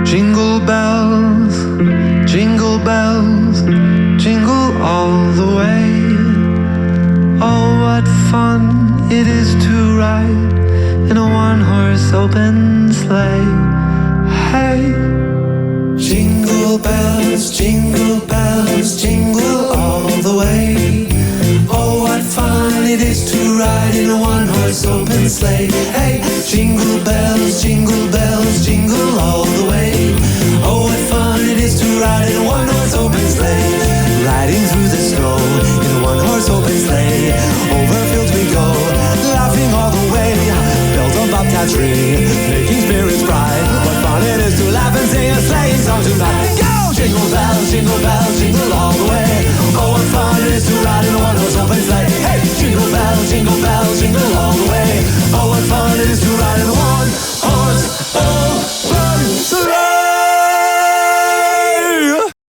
Jingle bells, jingle all the way. Oh, what fun it is to ride in a one-horse open sleigh. Hey! Jingle bells, jingle all the way. Oh, what fun it is to ride in a one-horse open sleigh. Hey! Jingle bells, jingle all the way. Oh, what fun it is to ride in a one-horse open sleigh. Riding through the snow in a one-horse open sleigh. Over fields we go, laughing all the way. Bells on bobcat tree, making spirits bright. What fun it is to laugh and sing a sleighing song tonight. Go! Jingle bells, jingle all the way. Oh, what fun it is to ride in a one-horse open sleigh. Hey! Jingle bells, jingle all the way. Oh, what fun it is to ride in a one